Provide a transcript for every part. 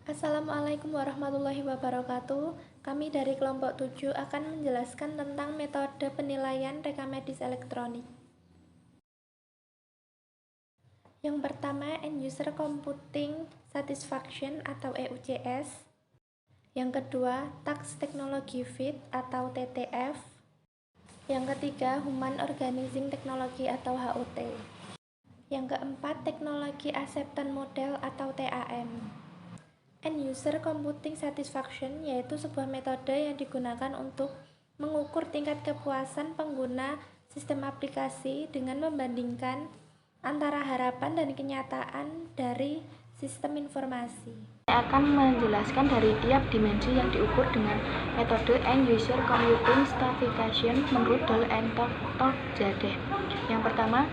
Assalamualaikum warahmatullahi wabarakatuh. Kami dari kelompok 7 akan menjelaskan tentang metode penilaian rekam medis elektronik. Yang pertama, End User Computing Satisfaction atau EUCS. Yang kedua, Tax Technology Fit atau TTF. Yang ketiga, Human Organizing Technology atau HOT. Yang keempat, Teknologi Acceptance Model atau TAM. End User Computing Satisfaction yaitu sebuah metode yang digunakan untuk mengukur tingkat kepuasan pengguna sistem aplikasi dengan membandingkan antara harapan dan kenyataan dari sistem informasi. Saya akan menjelaskan dari tiap dimensi yang diukur dengan metode End User Computing Satisfaction menurut Doll and Torgjade. Yang pertama,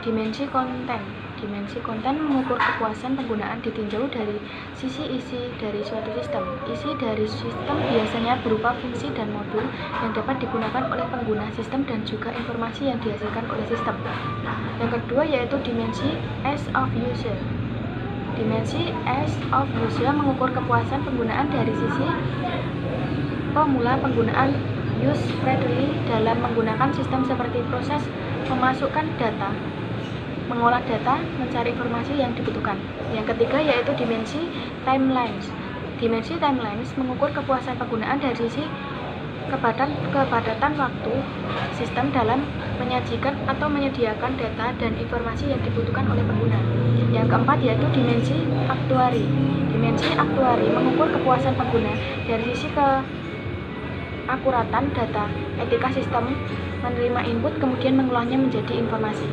dimensi konten. Dimensi konten mengukur kepuasan penggunaan ditinjau dari sisi isi dari suatu sistem. Isi dari sistem biasanya berupa fungsi dan modul yang dapat digunakan oleh pengguna sistem dan juga informasi yang dihasilkan oleh sistem. Yang kedua yaitu dimensi Ease of User. Dimensi Ease of User mengukur kepuasan penggunaan dari sisi pemula penggunaan user-friendly dalam menggunakan sistem seperti proses memasukkan data, mengolah data, mencari informasi yang dibutuhkan. Yang ketiga yaitu dimensi Timelines. Dimensi Timelines mengukur kepuasan penggunaan dari sisi kepadatan waktu sistem dalam menyajikan atau menyediakan data dan informasi yang dibutuhkan oleh pengguna. Yang keempat yaitu dimensi aktuari. Dimensi aktuari mengukur kepuasan pengguna dari sisi keakuratan data, etika sistem, menerima input kemudian mengolahnya menjadi informasi.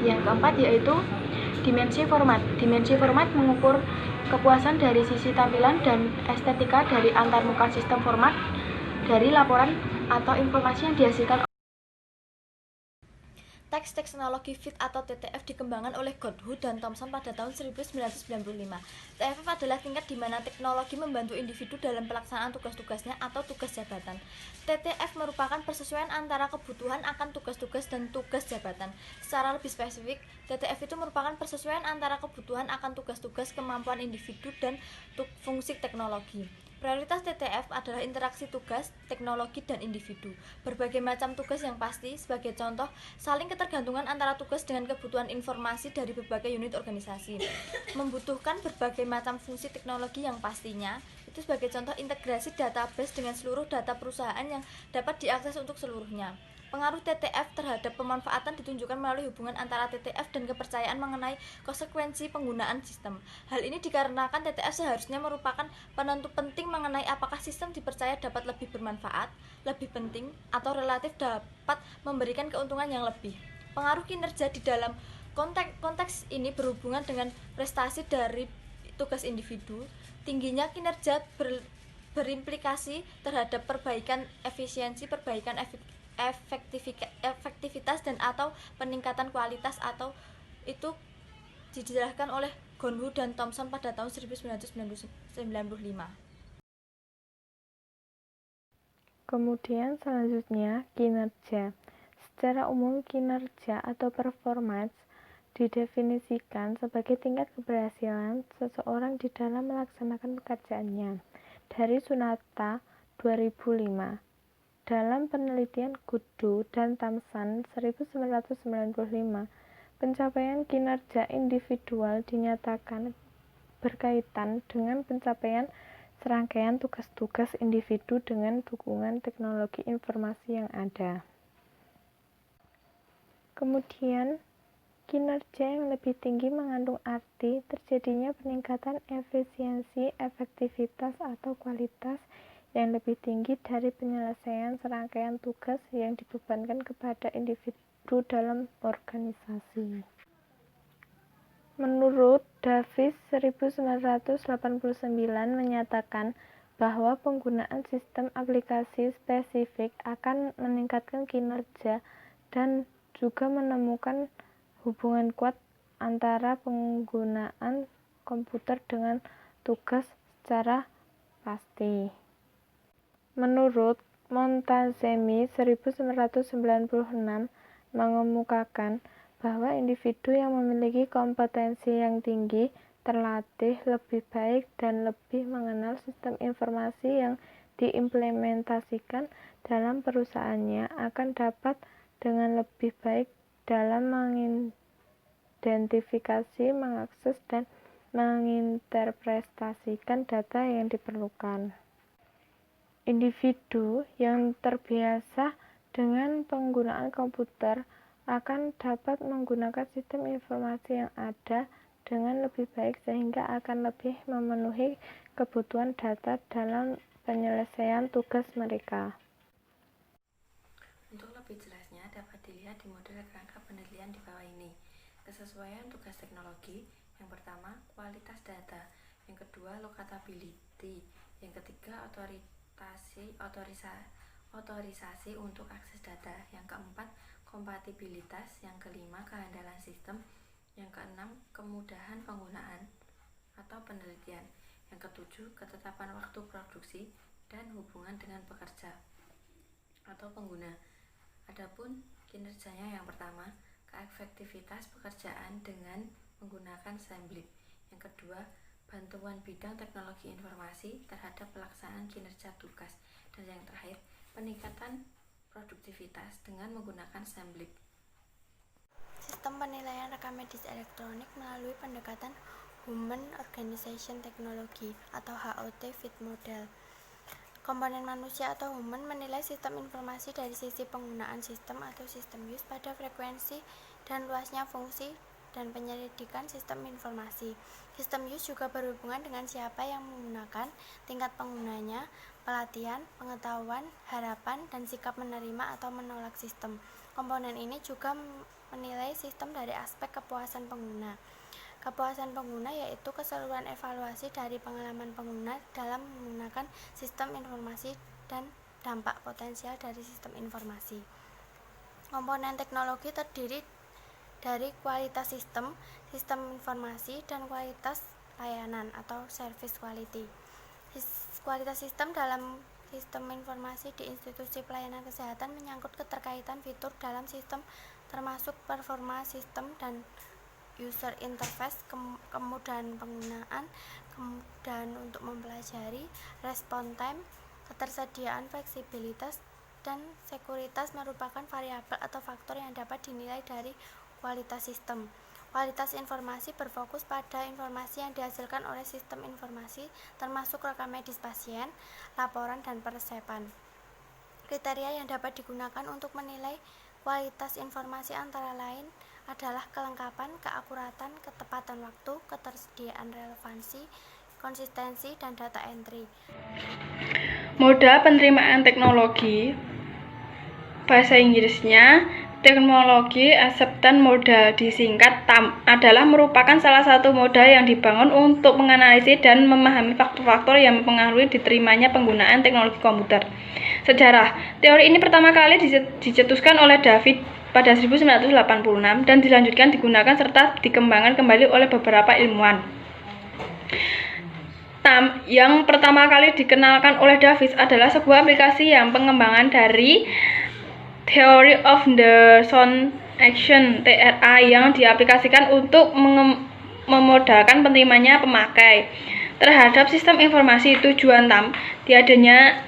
Yang keempat yaitu dimensi format. Dimensi format mengukur kepuasan dari sisi tampilan dan estetika dari antarmuka sistem format dari laporan atau informasi yang dihasilkan. Tax Technology Fit atau TTF dikembangkan oleh Goodhue dan Thomson pada tahun 1995. TTF adalah tingkat di mana teknologi membantu individu dalam pelaksanaan tugas-tugasnya atau tugas jabatan. TTF merupakan persesuaian antara kebutuhan akan tugas-tugas dan tugas jabatan. Secara lebih spesifik, TTF itu merupakan persesuaian antara kebutuhan akan tugas-tugas, kemampuan individu, dan fungsi teknologi. Prioritas TTF adalah interaksi tugas, teknologi, dan individu. Berbagai macam tugas yang pasti, sebagai contoh, saling ketergantungan antara tugas dengan kebutuhan informasi dari berbagai unit organisasi. Membutuhkan berbagai macam fungsi teknologi yang pastinya, itu sebagai contoh integrasi database dengan seluruh data perusahaan yang dapat diakses untuk seluruhnya. Pengaruh TTF terhadap pemanfaatan ditunjukkan melalui hubungan antara TTF dan kepercayaan mengenai konsekuensi penggunaan sistem. Hal ini dikarenakan TTF seharusnya merupakan penentu penting mengenai apakah sistem dipercaya dapat lebih bermanfaat, lebih penting, atau relatif dapat memberikan keuntungan yang lebih. Pengaruh kinerja di dalam konteks ini berhubungan dengan prestasi dari tugas individu. Tingginya kinerja berimplikasi terhadap perbaikan efisiensi, perbaikan efektivitas dan atau peningkatan kualitas atau itu dijelaskan oleh Goodhue dan Thomson pada tahun 1995. Kemudian selanjutnya kinerja. Secara umum kinerja atau performance didefinisikan sebagai tingkat keberhasilan seseorang di dalam melaksanakan pekerjaannya. Dari Sunata 2005. Dalam penelitian Goodhue dan Thomson 1995, pencapaian kinerja individual dinyatakan berkaitan dengan pencapaian serangkaian tugas-tugas individu dengan dukungan teknologi informasi yang ada. Kemudian, kinerja yang lebih tinggi mengandung arti terjadinya peningkatan efisiensi, efektivitas, atau kualitas yang lebih tinggi dari penyelesaian serangkaian tugas yang dibebankan kepada individu dalam organisasi. Menurut Davis 1989 menyatakan bahwa penggunaan sistem aplikasi spesifik akan meningkatkan kinerja dan juga menemukan hubungan kuat antara penggunaan komputer dengan tugas secara pasti. Menurut Montazemi 1996 mengemukakan bahwa individu yang memiliki kompetensi yang tinggi terlatih lebih baik dan lebih mengenal sistem informasi yang diimplementasikan dalam perusahaannya akan dapat dengan lebih baik dalam mengidentifikasi, mengakses, dan menginterpretasikan data yang diperlukan. Individu yang terbiasa dengan penggunaan komputer akan dapat menggunakan sistem informasi yang ada dengan lebih baik sehingga akan lebih memenuhi kebutuhan data dalam penyelesaian tugas mereka. Untuk lebih jelasnya dapat dilihat di model kerangka penelitian di bawah ini. Kesesuaian tugas teknologi. Yang pertama, kualitas data. Yang kedua, locatability. Yang ketiga, otorisasi untuk akses data. Yang keempat, kompatibilitas. Yang kelima, kehandalan sistem. Yang keenam, kemudahan penggunaan atau penelitian. Yang ketujuh, ketetapan waktu produksi dan hubungan dengan pekerja atau pengguna. Adapun kinerjanya yang pertama, keefektivitas pekerjaan dengan menggunakan Semblik. Yang kedua, bantuan bidang teknologi informasi terhadap pelaksanaan kinerja tugas. Dan yang terakhir, peningkatan produktivitas dengan menggunakan Semblik. Sistem penilaian rekam medis elektronik melalui pendekatan Human Organization Technology atau HOT Fit Model. Komponen manusia atau human menilai sistem informasi dari sisi penggunaan sistem atau sistem use pada frekuensi dan luasnya fungsi dan penyelidikan sistem informasi. Sistem use juga berhubungan dengan siapa yang menggunakan, tingkat penggunanya, pelatihan, pengetahuan, harapan, dan sikap menerima atau menolak sistem. Komponen ini juga menilai sistem dari aspek kepuasan pengguna. Kepuasan pengguna yaitu keseluruhan evaluasi dari pengalaman pengguna dalam menggunakan sistem informasi dan dampak potensial dari sistem informasi. Komponen teknologi terdiri dari kualitas sistem, sistem informasi, dan kualitas layanan atau service quality. Kualitas sistem dalam sistem informasi di institusi pelayanan kesehatan menyangkut keterkaitan fitur dalam sistem termasuk performa sistem dan user interface, kemudahan penggunaan, kemudahan untuk mempelajari, respon time, ketersediaan, fleksibilitas, dan sekuritas merupakan variabel atau faktor yang dapat dinilai dari kualitas sistem. Kualitas informasi berfokus pada informasi yang dihasilkan oleh sistem informasi, termasuk rekam medis pasien, laporan, dan peresepan. Kriteria yang dapat digunakan untuk menilai kualitas informasi antara lain adalah kelengkapan, keakuratan, ketepatan waktu, ketersediaan relevansi, konsistensi, dan data entry. Moda penerimaan teknologi, bahasa Inggrisnya Teknologi Acceptance Model, disingkat TAM, adalah merupakan salah satu moda yang dibangun untuk menganalisis dan memahami faktor-faktor yang mempengaruhi diterimanya penggunaan teknologi komputer. Sejarah. Teori ini pertama kali dicetuskan oleh David pada 1986 dan dilanjutkan digunakan serta dikembangkan kembali oleh beberapa ilmuwan. TAM yang pertama kali dikenalkan oleh David adalah sebuah aplikasi yang pengembangan dari Theory of the Sound Action (TRA) yang diaplikasikan untuk memodalkan penerimanya pemakai terhadap sistem informasi. Tujuan TAM diadanya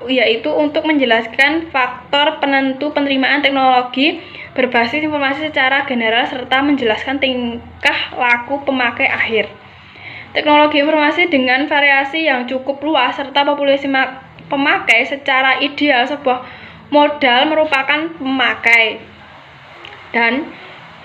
yaitu untuk menjelaskan faktor penentu penerimaan teknologi berbasis informasi secara general serta menjelaskan tingkah laku pemakai akhir. Teknologi informasi dengan variasi yang cukup luas serta populasi pemakai secara ideal. Sebuah modal merupakan pemakai dan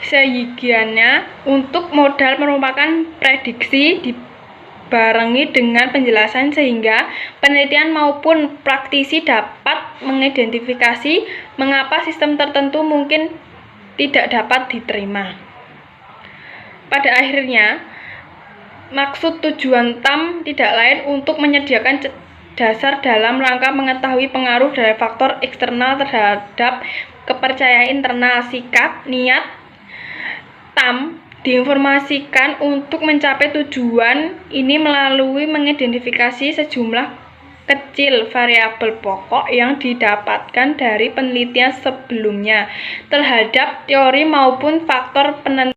seyogianya untuk modal merupakan prediksi dibarengi dengan penjelasan sehingga penelitian maupun praktisi dapat mengidentifikasi mengapa sistem tertentu mungkin tidak dapat diterima. Pada akhirnya, maksud tujuan TAM tidak lain untuk menyediakan dasar dalam rangka mengetahui pengaruh dari faktor eksternal terhadap kepercayaan internal. Sikap, niat TAM diinformasikan untuk mencapai tujuan ini melalui mengidentifikasi sejumlah kecil variabel pokok yang didapatkan dari penelitian sebelumnya terhadap teori maupun faktor penentu